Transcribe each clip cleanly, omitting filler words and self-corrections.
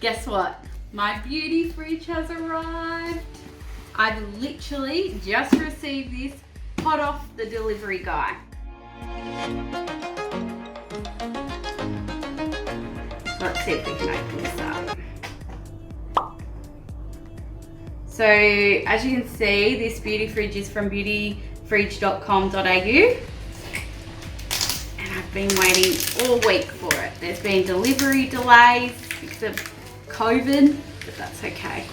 Guess what? My beauty fridge has arrived. I've literally just received this hot off the delivery guy. Let's see if we can open this up. So as you can see, this beauty fridge is from beautyfridge.com.au, and I've been waiting all week for it. There's been delivery delays because of COVID, but that's okay.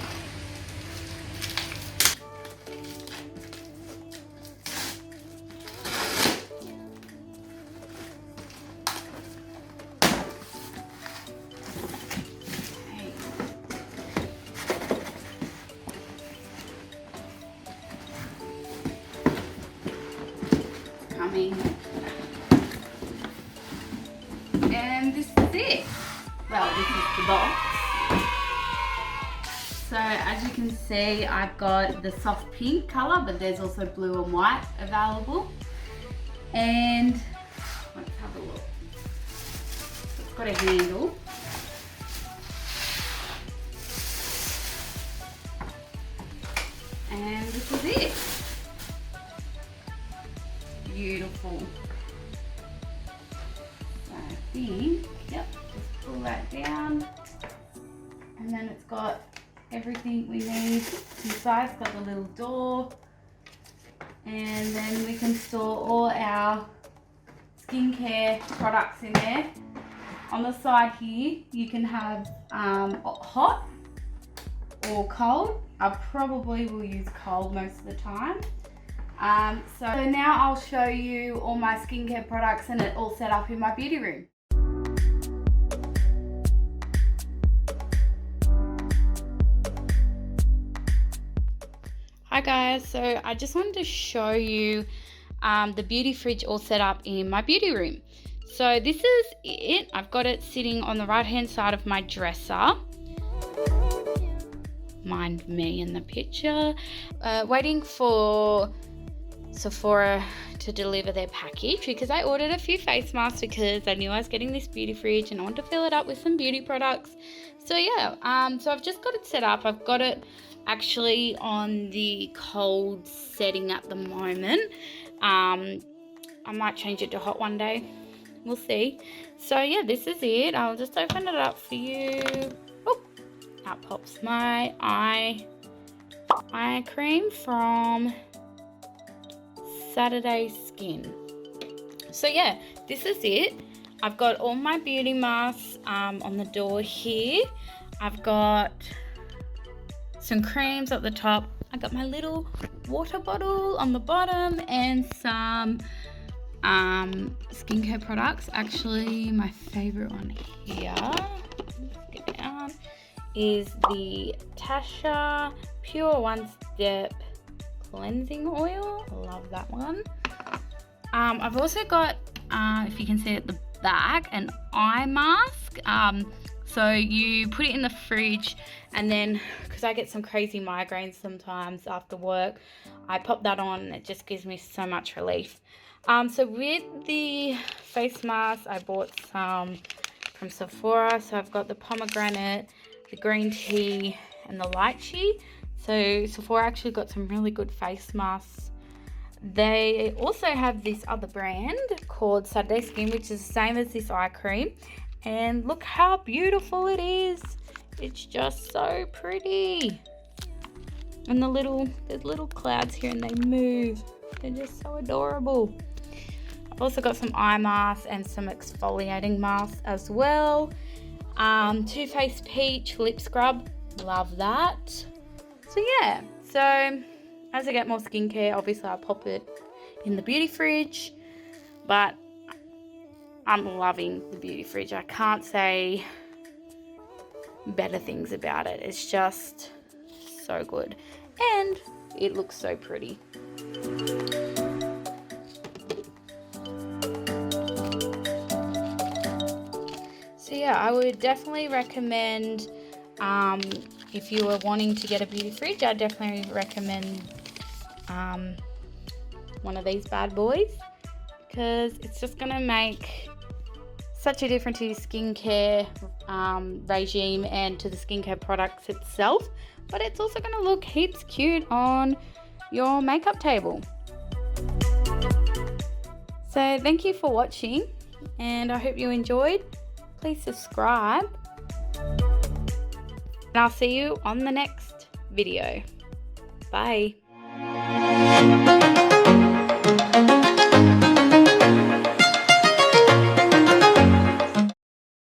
And this is it. Well, this is the box. So as you can see, I've got the soft pink colour, but there's also blue and white available. And let's have a look. It's got a handle. And this is it. Beautiful. So I think, yep, just pull that down. And then it's got everything we need inside. It's got the little door. And then we can store all our skincare products in there. On the side here, you can have hot or cold. I probably will use cold most of the time. So now I'll show you all my skincare products and it all set up in my beauty room. Hi guys, so I just wanted to show you the beauty fridge all set up in my beauty room. So this is it. I've got it sitting on the right hand side of my dresser. Mind me in the picture. Waiting for Sephora to deliver their package because I ordered a few face masks because I knew I was getting this beauty fridge and I want to fill it up with some beauty products. So yeah, so I've just got it set up. I've got it actually on the cold setting at the moment. I might change it to hot one day. We'll see. So yeah, this is it. I'll just open it up for you. Oh, out pops my eye cream from Saturday Skin. So yeah, this is it. I've got all my beauty masks on the door here. I've got some creams at the top. I got my little water bottle on the bottom and some skincare products. Actually, my favorite one here, let's get down, is the Tasha Pure One Step Cleansing Oil. I love that one. I've also got, if you can see at the back, an eye mask. So you put it in the fridge and then, because I get some crazy migraines sometimes after work, I pop that on and it just gives me so much relief. So with the face mask, I bought some from Sephora. So I've got the pomegranate, the green tea and the lychee. So Sephora actually got some really good face masks. They also have this other brand called Saturday Skin, which is the same as this eye cream. And look how beautiful it is. It's just so pretty. And there's little clouds here and they move. They're just so adorable. I've also got some eye masks and some exfoliating masks as well. Too Faced Peach lip scrub. Love that. So yeah, so as I get more skincare, obviously I'll pop it in the beauty fridge. But I'm loving the beauty fridge. I can't say better things about it. It's just so good. And it looks so pretty. So yeah, I would definitely recommend, if you were wanting to get a beauty fridge, I'd definitely recommend one of these bad boys, because it's just going to make such a difference to your skincare regime and to the skincare products itself, but it's also going to look heaps cute on your makeup table. So thank you for watching, and I hope you enjoyed. Please subscribe, and I'll see you on the next video. Bye.